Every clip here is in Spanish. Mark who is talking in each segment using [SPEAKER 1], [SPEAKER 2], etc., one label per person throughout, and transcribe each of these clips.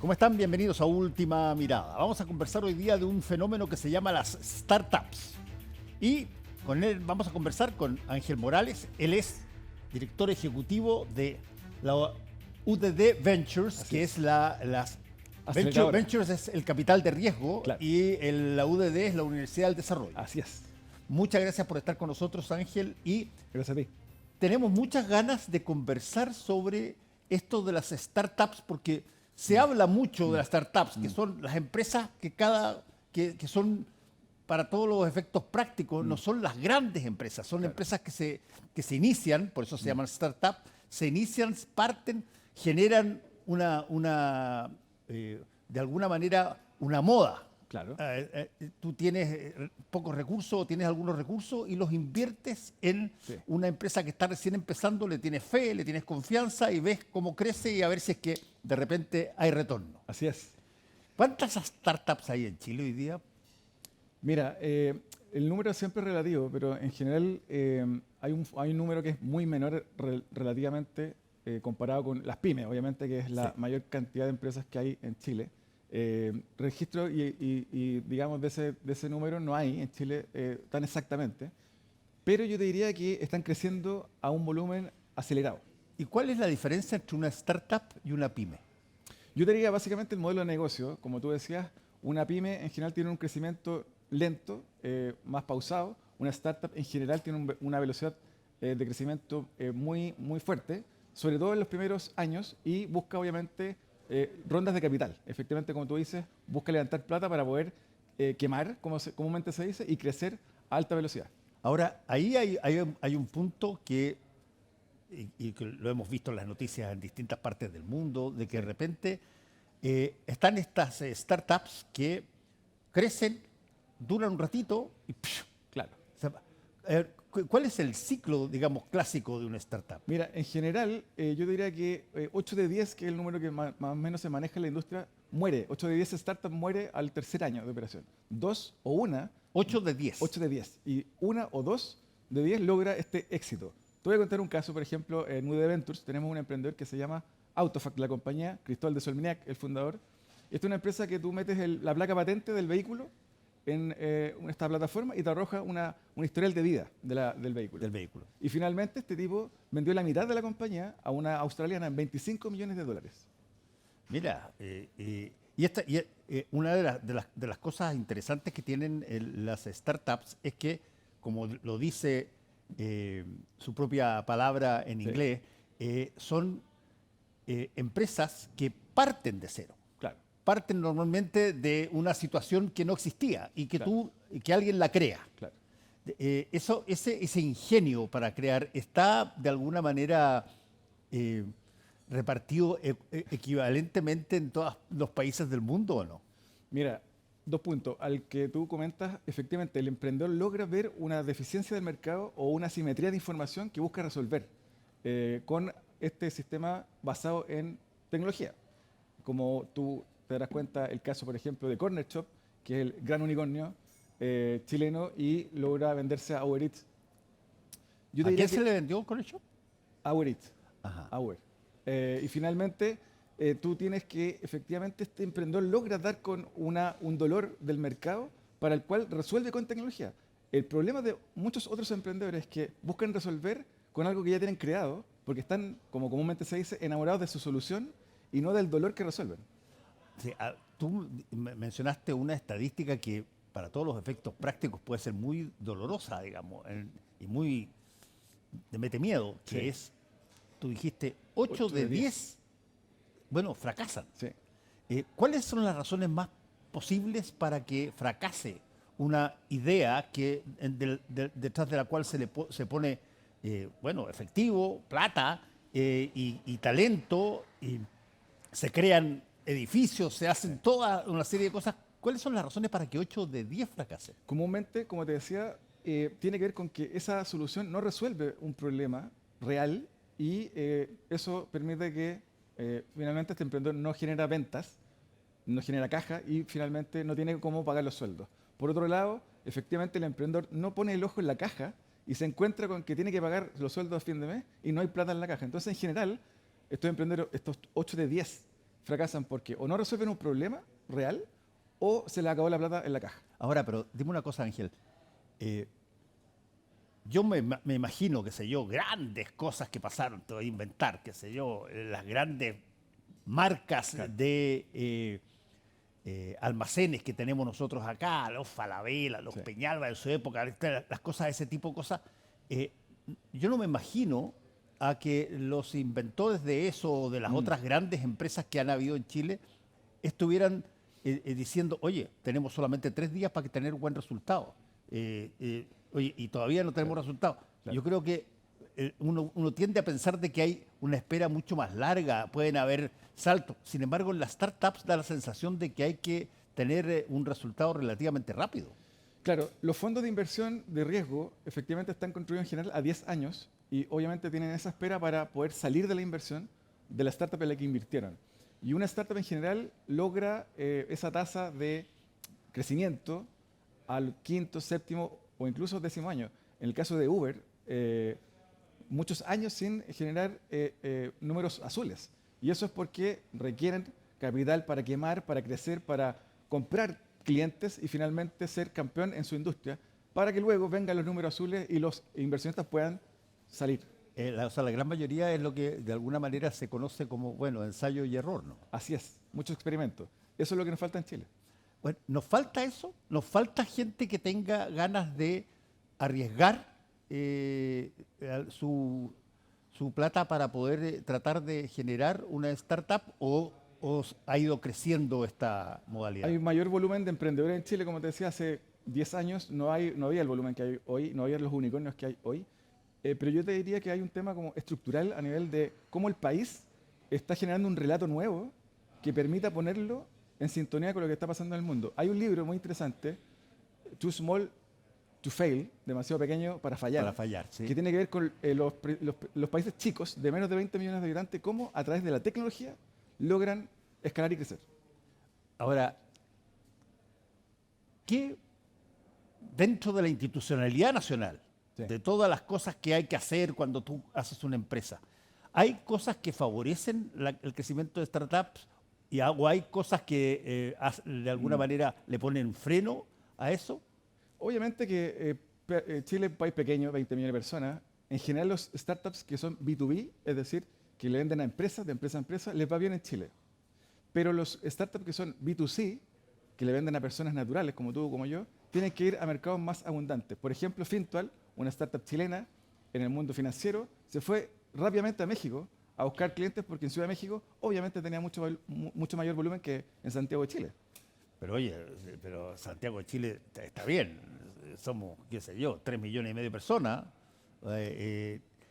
[SPEAKER 1] ¿Cómo están? Bienvenidos a Última Mirada. Vamos a conversar hoy día de un fenómeno que se llama las startups. Y con él vamos a conversar con Ángel Morales. Él es director ejecutivo de la UDD Ventures,
[SPEAKER 2] Así
[SPEAKER 1] que
[SPEAKER 2] es.
[SPEAKER 1] es las
[SPEAKER 2] Aceleradora.
[SPEAKER 1] Ventures es el capital de riesgo
[SPEAKER 2] Claro.
[SPEAKER 1] y la UDD es la Universidad del Desarrollo.
[SPEAKER 2] Así es.
[SPEAKER 1] Muchas gracias por estar con nosotros, Ángel, y
[SPEAKER 2] Gracias a ti.
[SPEAKER 1] tenemos muchas ganas de conversar sobre esto de las startups, porque se habla mucho de las startups, que son las empresas que son, para todos los efectos prácticos, no son las grandes empresas, son empresas que se inician, por eso se llaman startups, se inician, parten, generan de alguna manera, una moda.
[SPEAKER 2] Claro.
[SPEAKER 1] Tú tienes pocos recursos o tienes algunos recursos y los inviertes en
[SPEAKER 2] Sí.
[SPEAKER 1] una empresa que está recién empezando, le tienes fe, le tienes confianza y ves cómo crece y a ver si es que de repente hay retorno.
[SPEAKER 2] Así es.
[SPEAKER 1] ¿Cuántas startups hay en Chile hoy día?
[SPEAKER 2] Mira, el número siempre es relativo, pero en general hay un número que es muy menor relativamente comparado con las pymes, obviamente, que es la
[SPEAKER 1] Sí.
[SPEAKER 2] mayor cantidad de empresas que hay en Chile. Registro y, digamos, de ese número no hay en Chile tan exactamente, pero yo te diría que están creciendo a un volumen acelerado.
[SPEAKER 1] ¿Y cuál es la diferencia entre una startup y una pyme?
[SPEAKER 2] Yo te diría básicamente el modelo de negocio, como tú decías, una pyme en general tiene un crecimiento lento, más pausado, una startup en general tiene una velocidad de crecimiento muy fuerte, sobre todo en los primeros años, y busca obviamente rondas de capital. Efectivamente, como tú dices, busca levantar plata para poder quemar, como comúnmente se dice, y crecer a alta velocidad.
[SPEAKER 1] Ahora, ahí hay un punto y que lo hemos visto en las noticias en distintas partes del mundo, de que de repente están estas startups que crecen, duran un ratito y ¡piu!
[SPEAKER 2] Claro.
[SPEAKER 1] Se va. ¿Cuál es el ciclo, digamos, clásico de una startup?
[SPEAKER 2] Mira, en general, yo diría que 8 de 10, que es el número que más o menos se maneja en la industria, muere. 8 de 10 startups muere al tercer año de operación. 2 o 1,
[SPEAKER 1] 8 de 10.
[SPEAKER 2] 8 de 10. Y 1 o 2 de 10 logra este éxito. Te voy a contar un caso, por ejemplo, en UD Ventures tenemos un emprendedor que se llama Autofact, la compañía, Cristóbal de Solminac, el fundador. Esta es una empresa que tú metes la placa patente del vehículo en esta plataforma y te arroja un historial de vida del vehículo.
[SPEAKER 1] Del vehículo.
[SPEAKER 2] Y finalmente este tipo vendió la mitad de la compañía a una australiana en $25 millones.
[SPEAKER 1] Mira, una de las cosas interesantes que tienen las startups es que, como lo dice su propia palabra en
[SPEAKER 2] Sí.
[SPEAKER 1] inglés, son empresas que parten de cero.
[SPEAKER 2] Claro,
[SPEAKER 1] Parten normalmente de una situación que no existía y
[SPEAKER 2] Claro.
[SPEAKER 1] que alguien la crea.
[SPEAKER 2] claro.
[SPEAKER 1] Ese ingenio para crear está de alguna manera eh, repartido equivalentemente en todos los países del mundo, ¿o no?
[SPEAKER 2] Mira, 2 puntos. Al que tú comentas, efectivamente, el emprendedor logra ver una deficiencia del mercado o una asimetría de información que busca resolver con este sistema basado en tecnología. Como tú te darás cuenta, el caso, por ejemplo, de Corner Shop, que es el gran unicornio chileno y logra venderse a Uber Eats. Yo
[SPEAKER 1] ¿A
[SPEAKER 2] te diría
[SPEAKER 1] quién se
[SPEAKER 2] que
[SPEAKER 1] le vendió con eso?
[SPEAKER 2] a Uber Eats.
[SPEAKER 1] Ajá.
[SPEAKER 2] A Uber. Y finalmente, tú tienes que, efectivamente, este emprendedor logra dar con un dolor del mercado para el cual resuelve con tecnología. El problema de muchos otros emprendedores es que buscan resolver con algo que ya tienen creado, porque están, como comúnmente se dice, enamorados de su solución y no del dolor que resuelven.
[SPEAKER 1] Sí, tú mencionaste una estadística que para todos los efectos prácticos puede ser muy dolorosa, digamos, y muy de mete miedo, que
[SPEAKER 2] Sí.
[SPEAKER 1] es, tú dijiste, 8
[SPEAKER 2] 8
[SPEAKER 1] de
[SPEAKER 2] de
[SPEAKER 1] 10, bueno, fracasan.
[SPEAKER 2] Sí.
[SPEAKER 1] ¿Cuáles son las razones más posibles para que fracase una idea detrás de la cual se pone, bueno, efectivo, plata y talento, y se crean edificios, se hacen toda una serie de cosas? ¿Cuáles son las razones para que 8 de 10 fracasen?
[SPEAKER 2] Comúnmente, como te decía, tiene que ver con que esa solución no resuelve un problema real y eso permite que finalmente este emprendedor no genera ventas, no genera caja y finalmente no tiene cómo pagar los sueldos. Por otro lado, efectivamente el emprendedor no pone el ojo en la caja y se encuentra con que tiene que pagar los sueldos a fin de mes y no hay plata en la caja. Entonces, en general, estos emprendedores, estos 8 de 10 fracasan porque o no resuelven un problema real o se les acabó la plata en la caja.
[SPEAKER 1] Ahora, pero dime una cosa, Ángel. Eh, me imagino, qué sé yo, grandes cosas que pasaron, te voy a inventar, qué sé yo, las grandes marcas
[SPEAKER 2] Claro.
[SPEAKER 1] de almacenes que tenemos nosotros acá, los Falabella, los
[SPEAKER 2] Sí.
[SPEAKER 1] Peñalba en su época, las cosas de ese tipo de cosas. eh, yo no me imagino a que los inventores de eso o de las
[SPEAKER 2] Mm,
[SPEAKER 1] otras grandes empresas que han habido en Chile estuvieran diciendo, oye, tenemos solamente 3 días para que tener buen resultado. Oye, y todavía no tenemos
[SPEAKER 2] claro,
[SPEAKER 1] resultado.
[SPEAKER 2] claro.
[SPEAKER 1] Yo creo que uno tiende a pensar de que hay una espera mucho más larga, pueden haber saltos. Sin embargo, en las startups da la sensación de que hay que tener un resultado relativamente rápido.
[SPEAKER 2] Claro, los fondos de inversión de riesgo efectivamente están construidos en general a 10 años y obviamente tienen esa espera para poder salir de la inversión de la startup en la que invirtieron. Y una startup en general logra esa tasa de crecimiento al quinto, séptimo o incluso décimo año. En el caso de Uber, muchos años sin generar números azules. Y eso es porque requieren capital para quemar, para crecer, para comprar clientes y finalmente ser campeón en su industria, para que luego vengan los números azules y los inversionistas puedan salir.
[SPEAKER 1] O sea, la gran mayoría es lo que de alguna manera se conoce como, bueno, ensayo y error, ¿no?
[SPEAKER 2] Así es, muchos experimentos. Eso es lo que nos falta en Chile.
[SPEAKER 1] Bueno, nos falta eso, nos falta gente que tenga ganas de arriesgar su plata para poder tratar de generar una startup o ha ido creciendo esta modalidad.
[SPEAKER 2] Hay un mayor volumen de emprendedores en Chile, como te decía, hace 10 años no había el volumen que hay hoy, no había los unicornios que hay hoy. Pero yo te diría que hay un tema como estructural a nivel de cómo el país está generando un relato nuevo que permita ponerlo en sintonía con lo que está pasando en el mundo. Hay un libro muy interesante, Too Small to Fail, demasiado pequeño para fallar,
[SPEAKER 1] Para fallar, ¿sí?
[SPEAKER 2] que tiene que ver con los países chicos de menos de 20 millones de habitantes, cómo a través de la tecnología logran escalar y crecer.
[SPEAKER 1] Ahora, ¿qué dentro de la institucionalidad nacional,
[SPEAKER 2] Sí.
[SPEAKER 1] de todas las cosas que hay que hacer cuando tú haces una empresa, hay cosas que favorecen el crecimiento de startups o hay cosas que de alguna
[SPEAKER 2] Mm.
[SPEAKER 1] manera le ponen freno a eso?
[SPEAKER 2] Obviamente que Chile es un país pequeño, 20 millones de personas. En general los startups que son B2B, es decir, que le venden a empresas, de empresa a empresa, les va bien en Chile. Pero los startups que son B2C, que le venden a personas naturales como tú o como yo, tienen que ir a mercados más abundantes. Por ejemplo, Fintual, una startup chilena en el mundo financiero, se fue rápidamente a México a buscar clientes porque en Ciudad de México obviamente tenía mucho mayor volumen que en Santiago de Chile.
[SPEAKER 1] Pero oye, pero Santiago de Chile está bien, somos, qué sé yo, 3,5 millones de personas,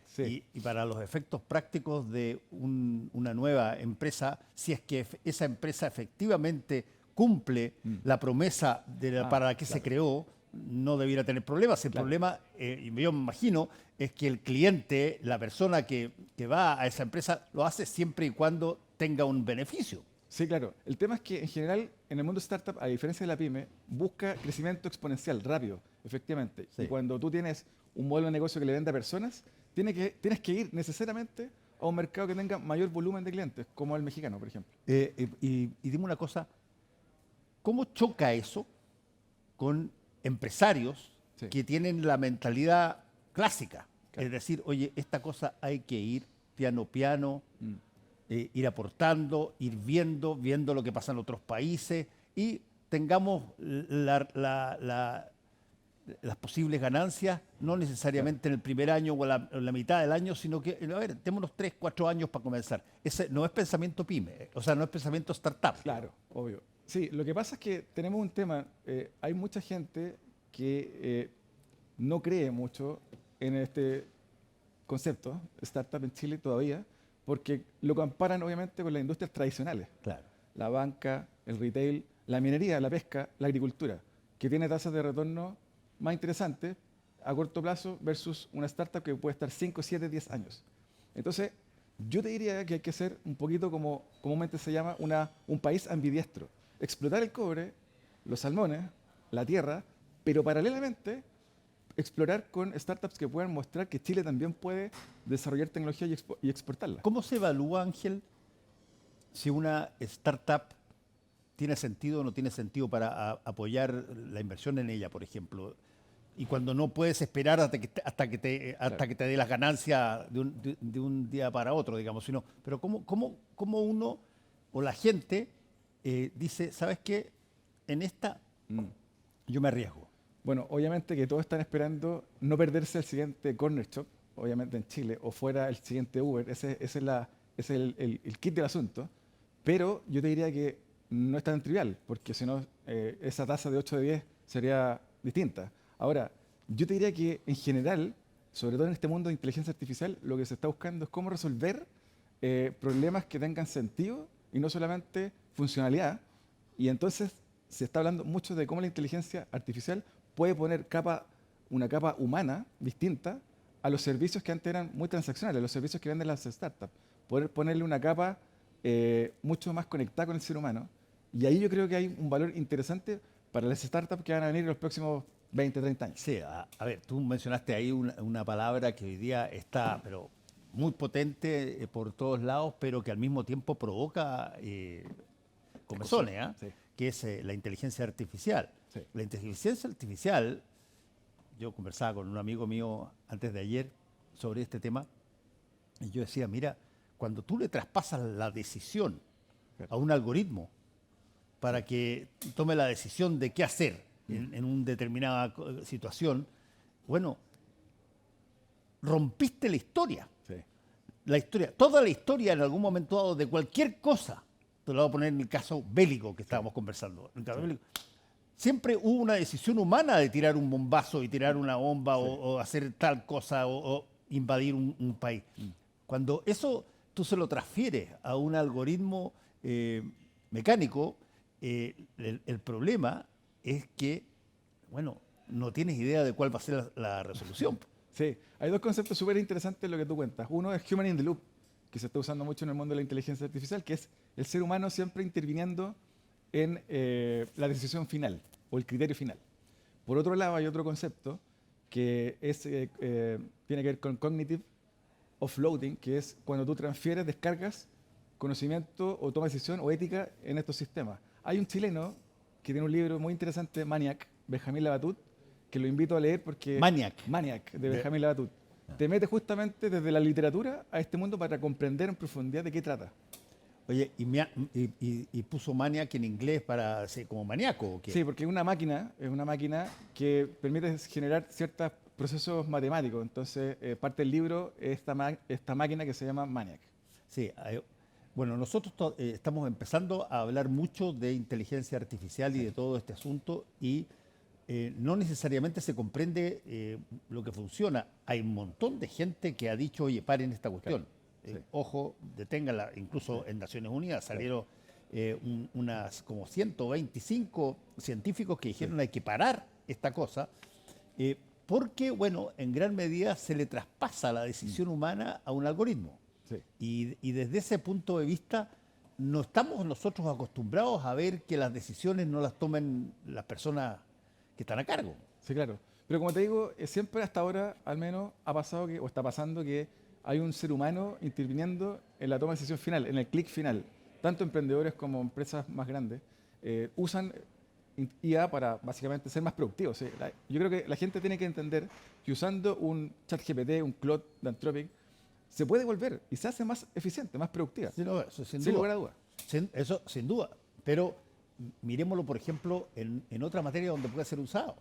[SPEAKER 2] Sí,
[SPEAKER 1] y para los efectos prácticos de una nueva empresa, si es que esa empresa efectivamente cumple
[SPEAKER 2] Mm.
[SPEAKER 1] la promesa para la que se
[SPEAKER 2] claro.
[SPEAKER 1] creó, no debiera tener problemas. El
[SPEAKER 2] Claro.
[SPEAKER 1] problema, y yo me imagino, es que el cliente, la persona que va a esa empresa, lo hace siempre y cuando tenga un beneficio.
[SPEAKER 2] Sí, claro. El tema es que en general en el mundo startup, a diferencia de la pyme, busca crecimiento exponencial, rápido, efectivamente.
[SPEAKER 1] Sí.
[SPEAKER 2] Y cuando tú tienes un modelo de negocio que le vende a personas, tienes que ir necesariamente a un mercado que tenga mayor volumen de clientes, como el mexicano, por ejemplo.
[SPEAKER 1] Y dime una cosa, ¿cómo choca eso con empresarios
[SPEAKER 2] Sí,
[SPEAKER 1] que tienen la mentalidad clásica?
[SPEAKER 2] claro.
[SPEAKER 1] Es decir, oye, esta cosa hay que ir piano piano,
[SPEAKER 2] Mm.
[SPEAKER 1] ir aportando, ir viendo lo que pasa en otros países y tengamos las posibles ganancias, no necesariamente en el primer año o en la mitad del año, sino que, a ver, tenemos unos 3, 4 años para comenzar. Ese no es pensamiento pyme, o sea, no es pensamiento startup.
[SPEAKER 2] Claro, obvio. Sí, lo que pasa es que tenemos un tema, hay mucha gente que no cree mucho en este concepto, startup en Chile todavía, porque lo comparan obviamente con las industrias tradicionales,
[SPEAKER 1] Claro.
[SPEAKER 2] la banca, el retail, la minería, la pesca, la agricultura, que tiene tasas de retorno más interesantes a corto plazo versus una startup que puede estar 5, 7, 10 años. Entonces, yo te diría que hay que ser un poquito como comúnmente se llama un país ambidiestro. Explotar el cobre, los salmones, la tierra, pero paralelamente explorar con startups que puedan mostrar que Chile también puede desarrollar tecnología y exportarla.
[SPEAKER 1] ¿Cómo se evalúa, Ángel, si una startup tiene sentido o no tiene sentido para apoyar la inversión en ella, por ejemplo. Y cuando no puedes esperar hasta
[SPEAKER 2] Claro.
[SPEAKER 1] que te dé las ganancias de un día para otro, digamos. Sino, pero ¿cómo uno o la gente dice, ¿sabes qué? En esta
[SPEAKER 2] Mm.
[SPEAKER 1] yo me arriesgo.
[SPEAKER 2] Bueno, obviamente que todos están esperando no perderse el siguiente Corner Shop, obviamente en Chile, o fuera el siguiente Uber. Ese es el kit del asunto. Pero yo te diría que no es tan trivial, porque si no, esa tasa de 8 de 10 sería distinta. Ahora, yo te diría que en general, sobre todo en este mundo de inteligencia artificial, lo que se está buscando es cómo resolver problemas que tengan sentido y no solamente funcionalidad. Y entonces se está hablando mucho de cómo la inteligencia artificial puede poner una capa humana distinta a los servicios que antes eran muy transaccionales, los servicios que venden las startups. Poder ponerle una capa mucho más conectada con el ser humano. Y ahí yo creo que hay un valor interesante para las startups que van a venir en los próximos 20, 30 años.
[SPEAKER 1] Sí, a ver, tú mencionaste ahí una palabra que hoy día está, pero muy potente por todos lados, pero que al mismo tiempo provoca comezones, ¿ah?
[SPEAKER 2] Sí,
[SPEAKER 1] Que es la inteligencia artificial.
[SPEAKER 2] sí.
[SPEAKER 1] La inteligencia artificial, yo conversaba con un amigo mío antes de ayer sobre este tema, y yo decía, mira, cuando tú le traspasas la decisión a
[SPEAKER 2] Claro.
[SPEAKER 1] un algoritmo para que tome la decisión de qué hacer en una determinada situación, bueno, rompiste la historia.
[SPEAKER 2] Sí,
[SPEAKER 1] La historia, toda la historia en algún momento dado de cualquier cosa, te lo voy a poner en el caso bélico que estábamos conversando. En el caso bélico, siempre hubo una decisión humana de tirar un bombazo y tirar una bomba o hacer tal cosa o invadir un país. Cuando eso tú se lo transfieres a un algoritmo mecánico, el problema es que, bueno, no tienes idea de cuál va a ser la resolución.
[SPEAKER 2] sí. Hay dos conceptos súper interesantes en lo que tú cuentas. Uno es Human in the Loop, que se está usando mucho en el mundo de la inteligencia artificial, que es el ser humano siempre interviniendo en la decisión final o el criterio final. Por otro lado, hay otro concepto que tiene que ver con cognitive offloading, que es cuando tú transfieres, descargas conocimiento o toma decisión o ética en estos sistemas. Hay un chileno que tiene un libro muy interesante, Maniac, Benjamín Labatut, que lo invito a leer porque...
[SPEAKER 1] Maniac.
[SPEAKER 2] Maniac, de Benjamín Labatut. Te mete justamente desde la literatura a este mundo para comprender en profundidad de qué trata.
[SPEAKER 1] Oye, y puso Maniac en inglés para como maníaco, ¿o qué?
[SPEAKER 2] Sí, porque es una máquina que permite generar ciertos procesos matemáticos. Entonces, parte del libro es esta máquina que se llama Maniac.
[SPEAKER 1] Sí, bueno, nosotros estamos empezando a hablar mucho de inteligencia artificial y de todo este asunto y no necesariamente se comprende lo que funciona. Hay un montón de gente que ha dicho, oye, paren esta cuestión.
[SPEAKER 2] Claro, sí.
[SPEAKER 1] Ojo, deténganla. Incluso en Naciones Unidas salieron unas como 125 científicos que dijeron hay que parar esta cosa. Porque, bueno, en gran medida se le traspasa la decisión humana a un algoritmo.
[SPEAKER 2] Sí.
[SPEAKER 1] Y desde ese punto de vista, no estamos nosotros acostumbrados a ver que las decisiones no las tomen las personas que están a cargo.
[SPEAKER 2] Sí, claro. Pero como te digo, siempre hasta ahora, al menos, ha pasado que, o está pasando que hay un ser humano interviniendo en la toma de decisión final, en el clic final. Tanto emprendedores como empresas más grandes usan IA para básicamente ser más productivos. ¿Sí? Yo creo que la gente tiene que entender que usando un ChatGPT, un Claude de Anthropic, se puede volver y se hace más eficiente, más productiva.
[SPEAKER 1] Sí, no, eso sin
[SPEAKER 2] Sin
[SPEAKER 1] duda.
[SPEAKER 2] lugar a dudas.
[SPEAKER 1] Eso sin duda. Pero miremoslo, por ejemplo, en otra materia donde puede ser usado,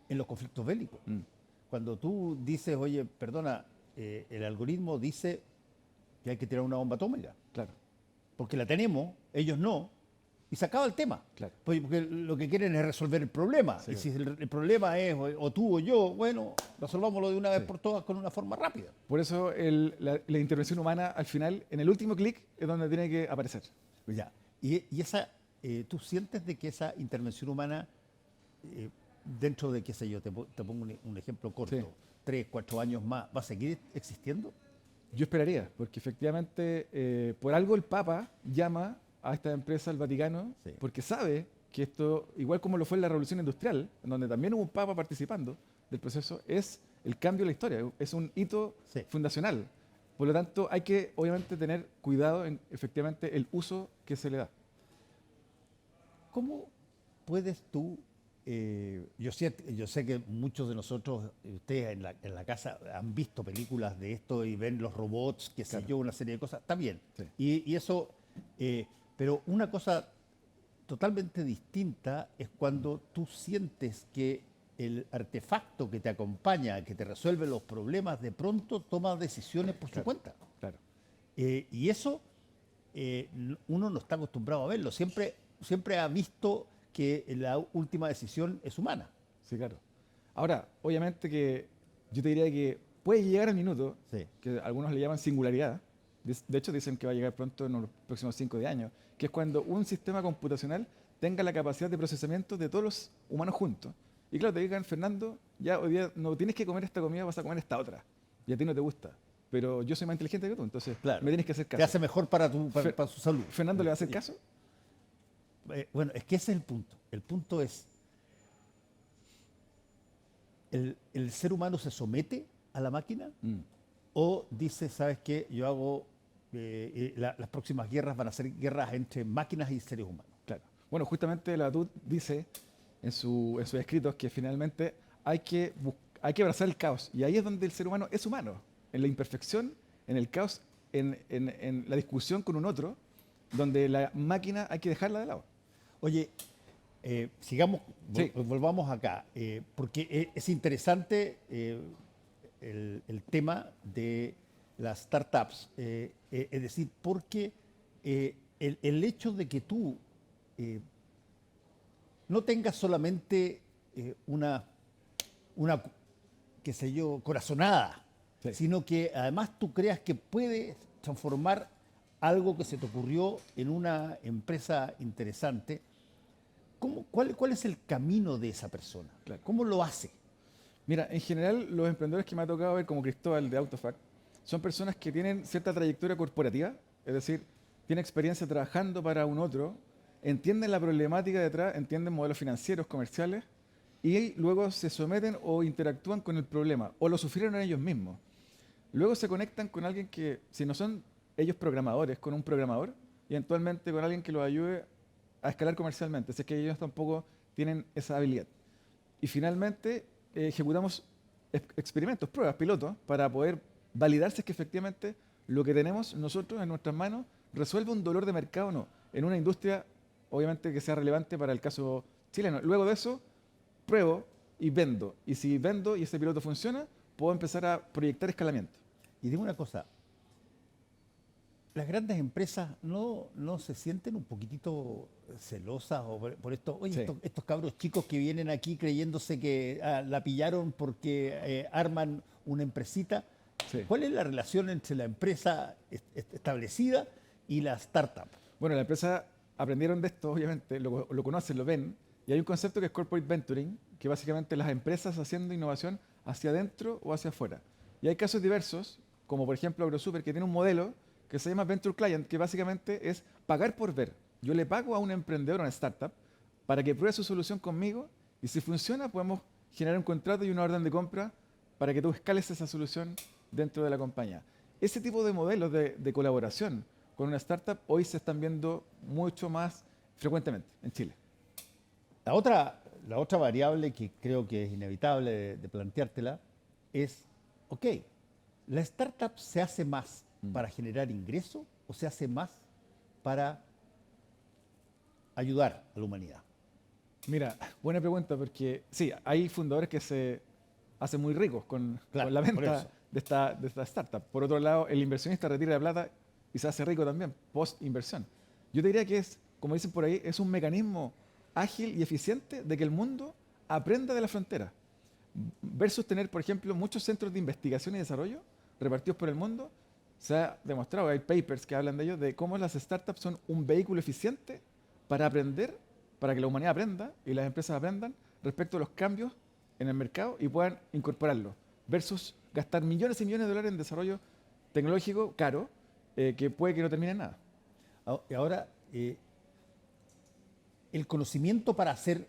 [SPEAKER 1] en los conflictos bélicos. Cuando tú dices, oye, perdona, el algoritmo dice que hay que tirar una bomba atómica,
[SPEAKER 2] Claro,
[SPEAKER 1] porque la tenemos, ellos no, y se acaba el tema.
[SPEAKER 2] claro.
[SPEAKER 1] Porque lo que quieren es resolver el problema.
[SPEAKER 2] Sí,
[SPEAKER 1] Y si el problema es o tú o yo, bueno, resolvámoslo de una vez
[SPEAKER 2] Sí.
[SPEAKER 1] por todas con una forma rápida.
[SPEAKER 2] Por eso la intervención humana al final, en el último clic, es donde tiene que aparecer.
[SPEAKER 1] Pues ya. ¿Tú sientes de que esa intervención humana, dentro de, qué sé yo, te pongo un ejemplo corto,
[SPEAKER 2] Sí.
[SPEAKER 1] 3, 4 años más, va a seguir existiendo?
[SPEAKER 2] Yo esperaría, porque efectivamente, por algo el Papa llama a esta empresa, al Vaticano,
[SPEAKER 1] Sí.
[SPEAKER 2] porque sabe que esto, igual como lo fue en la Revolución Industrial, en donde también hubo un Papa participando del proceso, es el cambio de la historia, es un hito
[SPEAKER 1] Sí.
[SPEAKER 2] fundacional. Por lo tanto, hay que obviamente tener cuidado en efectivamente el uso que se le da.
[SPEAKER 1] ¿Cómo puedes tú, yo sé que muchos de nosotros, ustedes en la casa han visto películas de esto y ven los robots, qué sé
[SPEAKER 2] Claro.
[SPEAKER 1] yo, una serie de cosas, está bien.
[SPEAKER 2] Sí.
[SPEAKER 1] Y eso, pero una cosa totalmente distinta es cuando tú sientes que el artefacto que te acompaña, que te resuelve los problemas, de pronto toma decisiones por su
[SPEAKER 2] Claro.
[SPEAKER 1] cuenta.
[SPEAKER 2] Claro.
[SPEAKER 1] Y eso uno no está acostumbrado a verlo. Siempre ha visto que la última decisión es humana.
[SPEAKER 2] Sí, claro. Ahora, obviamente que yo te diría que puede llegar el minuto,
[SPEAKER 1] Sí.
[SPEAKER 2] que algunos le llaman singularidad, de hecho dicen que va a llegar pronto en los próximos 5 de años, que es cuando un sistema computacional tenga la capacidad de procesamiento de todos los humanos juntos. Y claro, te digan, Fernando, ya hoy día no tienes que comer esta comida, vas a comer esta otra. Y a ti no te gusta. Pero yo soy más inteligente que tú, entonces
[SPEAKER 1] Claro.
[SPEAKER 2] me tienes que hacer
[SPEAKER 1] Te
[SPEAKER 2] caso.
[SPEAKER 1] hace mejor para su salud.
[SPEAKER 2] ¿Fernando le va a hacer caso?
[SPEAKER 1] Bueno, es que ese es el punto. El punto es, ¿el ser humano se somete a la máquina
[SPEAKER 2] Mm.
[SPEAKER 1] o dice, ¿sabes qué? Yo hago, las próximas guerras van a ser guerras entre máquinas y seres humanos?
[SPEAKER 2] Claro. Bueno, justamente la TUT dice en sus escritos que finalmente hay que abrazar el caos. Y ahí es donde el ser humano es humano. En la imperfección, en el caos, en la discusión con un otro, donde la máquina hay que dejarla de lado.
[SPEAKER 1] Oye, sigamos,
[SPEAKER 2] Sí.
[SPEAKER 1] volvamos acá, porque es interesante el tema de las startups, es decir, porque el hecho de que tú no tengas solamente una, qué sé yo, corazonada,
[SPEAKER 2] Sí.
[SPEAKER 1] sino que además tú creas que puedes transformar algo que se te ocurrió en una empresa interesante. ¿Cuál es el camino de esa persona?
[SPEAKER 2] Claro.
[SPEAKER 1] ¿Cómo lo hace?
[SPEAKER 2] Mira, en general los emprendedores que me ha tocado ver como Cristóbal de Autofac son personas que tienen cierta trayectoria corporativa, es decir, tienen experiencia trabajando para un otro, entienden la problemática detrás, entienden modelos financieros, comerciales y luego se someten o interactúan con el problema o lo sufrieron ellos mismos. Luego se conectan con alguien que, si no son ellos programadores, con un programador y eventualmente con alguien que los ayude a escalar comercialmente, si es que ellos tampoco tienen esa habilidad. Y finalmente ejecutamos experimentos, pruebas, pilotos, para poder validar si es que efectivamente lo que tenemos nosotros en nuestras manos resuelve un dolor de mercado o no, en una industria obviamente que sea relevante para el caso chileno. Luego de eso, pruebo y vendo. Y si vendo y ese piloto funciona, puedo empezar a proyectar escalamiento.
[SPEAKER 1] Y dime una cosa, las grandes empresas no se sienten un poquitito celosas o por esto, oye,
[SPEAKER 2] Sí.
[SPEAKER 1] estos cabros chicos que vienen aquí creyéndose que la pillaron porque arman una empresita.
[SPEAKER 2] Sí.
[SPEAKER 1] ¿Cuál es la relación entre la empresa establecida y la startup?
[SPEAKER 2] Bueno, la empresa aprendieron de esto, obviamente, lo conocen, lo ven, y hay un concepto que es corporate venturing, que básicamente las empresas haciendo innovación hacia adentro o hacia afuera. Y hay casos diversos, como por ejemplo AgroSuper, que tiene un modelo que se llama Venture Client, que básicamente es pagar por ver. Yo le pago a un emprendedor, a una startup, para que pruebe su solución conmigo, y si funciona, podemos generar un contrato y una orden de compra para que tú escales esa solución dentro de la compañía. Ese tipo de modelos de colaboración con una startup hoy se están viendo mucho más frecuentemente en Chile.
[SPEAKER 1] La otra variable que creo que es inevitable de planteártela es, ok, ¿la startup se hace más para generar ingreso o se hace más para ayudar a la humanidad?
[SPEAKER 2] Mira, buena pregunta, porque sí, hay fundadores que se hacen muy ricos
[SPEAKER 1] Claro,
[SPEAKER 2] con la
[SPEAKER 1] por
[SPEAKER 2] venta
[SPEAKER 1] eso.
[SPEAKER 2] de esta startup. Por otro lado, el inversionista retira la plata y se hace rico también, post-inversión. Yo te diría que es, como dicen por ahí, es un mecanismo ágil y eficiente de que el mundo aprenda de la frontera. Versus tener, por ejemplo, muchos centros de investigación y desarrollo repartidos por el mundo, se ha demostrado, hay papers que hablan de ello, de cómo las startups son un vehículo eficiente para aprender, para que la humanidad aprenda y las empresas aprendan respecto a los cambios en el mercado y puedan incorporarlos, versus gastar millones y millones de dólares en desarrollo tecnológico caro, que puede que no termine en nada.
[SPEAKER 1] Y ahora, el conocimiento para ser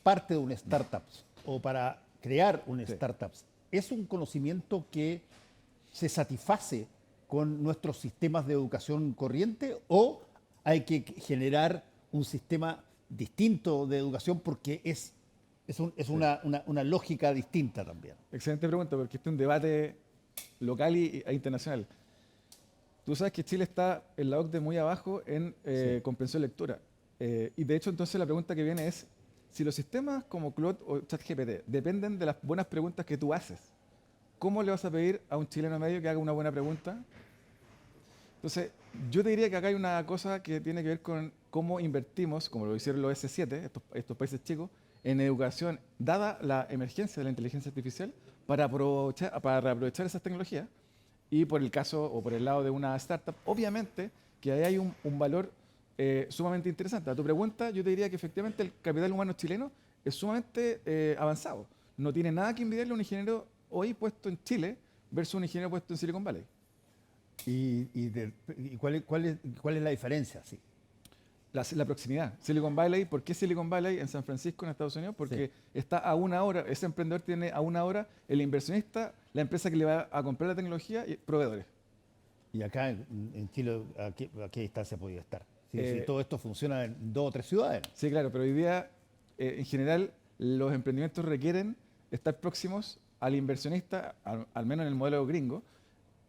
[SPEAKER 1] parte de una startup o para crear una
[SPEAKER 2] Sí.
[SPEAKER 1] startup, ¿es un conocimiento que se satisface con nuestros sistemas de educación corriente o hay que generar un sistema distinto de educación porque es una lógica distinta también?
[SPEAKER 2] Excelente pregunta, porque este es un debate local e internacional. Tú sabes que Chile está en la OCDE muy abajo en comprensión lectura. Y de hecho, entonces la pregunta que viene es, si los sistemas como Claude o ChatGPT dependen de las buenas preguntas que tú haces, ¿cómo le vas a pedir a un chileno medio que haga una buena pregunta? Entonces, yo te diría que acá hay una cosa que tiene que ver con cómo invertimos, como lo hicieron los S7, estos países chicos, en educación, dada la emergencia de la inteligencia artificial, para reaprovechar esas tecnologías. Y por el caso o por el lado de una startup, obviamente que ahí hay un valor sumamente interesante. A tu pregunta, yo te diría que efectivamente el capital humano chileno es sumamente avanzado. No tiene nada que envidiarle a un ingeniero hoy puesto en Chile versus un ingeniero puesto en Silicon Valley.
[SPEAKER 1] ¿Y cuál es la diferencia? Sí.
[SPEAKER 2] La proximidad. Silicon Valley, ¿por qué Silicon Valley en San Francisco, en Estados Unidos? Porque está a una hora, ese emprendedor tiene a una hora el inversionista, la empresa que le va a comprar la tecnología y proveedores.
[SPEAKER 1] Y acá en Chile, ¿a qué distancia podía estar? Si todo esto funciona en 2 o 3 ciudades.
[SPEAKER 2] Sí, claro, pero hoy día, en general, los emprendimientos requieren estar próximos al inversionista, al menos en el modelo gringo,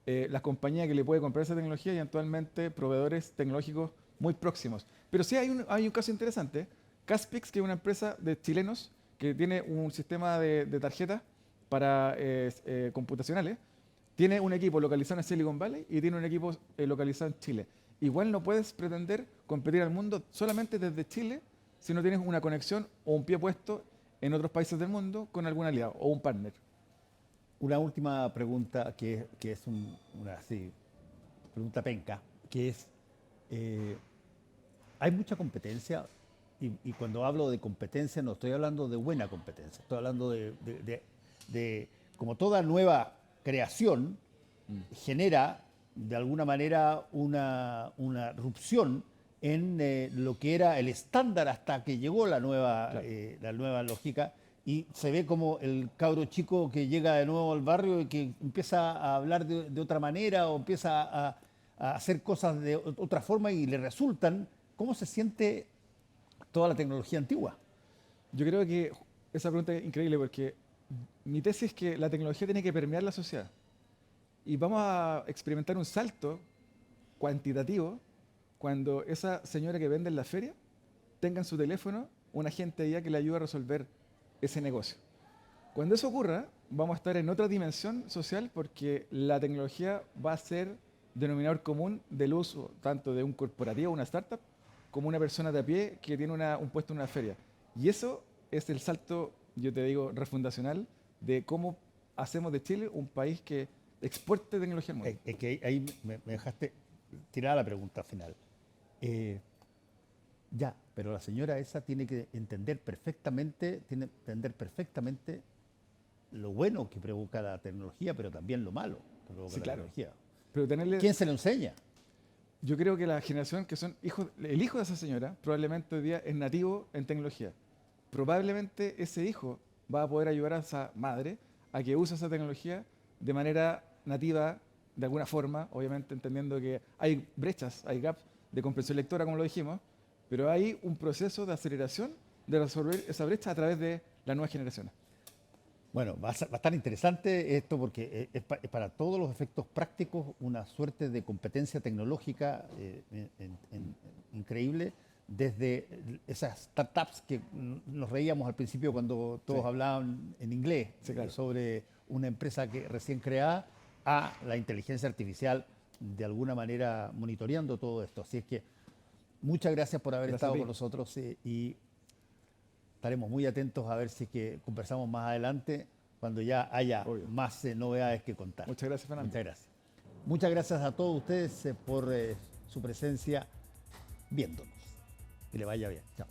[SPEAKER 2] la compañía que le puede comprar esa tecnología y actualmente proveedores tecnológicos muy próximos. Pero sí hay un caso interesante. Caspix, que es una empresa de chilenos que tiene un sistema de tarjetas para computacionales, tiene un equipo localizado en Silicon Valley y tiene un equipo localizado en Chile. Igual no puedes pretender competir al mundo solamente desde Chile si no tienes una conexión o un pie puesto en otros países del mundo con algún aliado o un partner.
[SPEAKER 1] Una última pregunta que es una pregunta penca, que es, ¿hay mucha competencia? Y cuando hablo de competencia no estoy hablando de buena competencia, estoy hablando de como toda nueva creación, genera de alguna manera una rupción en lo que era el estándar hasta que llegó la nueva lógica. Y se ve como el cabro chico que llega de nuevo al barrio y que empieza a hablar de otra manera o empieza a hacer cosas de otra forma y le resultan. ¿Cómo se siente toda la tecnología antigua?
[SPEAKER 2] Yo creo que esa pregunta es increíble porque mi tesis es que la tecnología tiene que permear la sociedad. Y vamos a experimentar un salto cuantitativo cuando esa señora que vende en la feria tenga en su teléfono un agente IA que le ayude a resolver ese negocio. Cuando eso ocurra, vamos a estar en otra dimensión social porque la tecnología va a ser denominador común del uso tanto de un corporativo, una startup, como una persona de a pie que tiene un puesto en una feria. Y eso es el salto, yo te digo, refundacional de cómo hacemos de Chile un país que exporte tecnología al mundo.
[SPEAKER 1] Es que ahí me dejaste tirada la pregunta final. Pero la señora esa tiene que entender perfectamente lo bueno que provoca la tecnología, pero también lo malo que provoca la tecnología.
[SPEAKER 2] Pero
[SPEAKER 1] ¿Quién se lo enseña?
[SPEAKER 2] Yo creo que la generación que son hijos, el hijo de esa señora probablemente hoy día es nativo en tecnología. Probablemente ese hijo va a poder ayudar a esa madre a que use esa tecnología de manera nativa, de alguna forma, obviamente entendiendo que hay brechas, hay gaps de comprensión lectora, como lo dijimos, pero hay un proceso de aceleración de resolver esa brecha a través de las nuevas generaciones.
[SPEAKER 1] Bueno, va a estar interesante esto porque es para todos los efectos prácticos una suerte de competencia tecnológica increíble, desde esas startups que nos reíamos al principio cuando todos hablaban en inglés sobre una empresa que recién creada, a la inteligencia artificial de alguna manera monitoreando todo esto. Así es que muchas gracias por haber estado con nosotros y estaremos muy atentos a ver si es que conversamos más adelante cuando ya haya más novedades que contar.
[SPEAKER 2] Muchas gracias, Fernando.
[SPEAKER 1] Muchas gracias. Muchas gracias a todos ustedes por su presencia viéndonos. Que le vaya bien. Chao.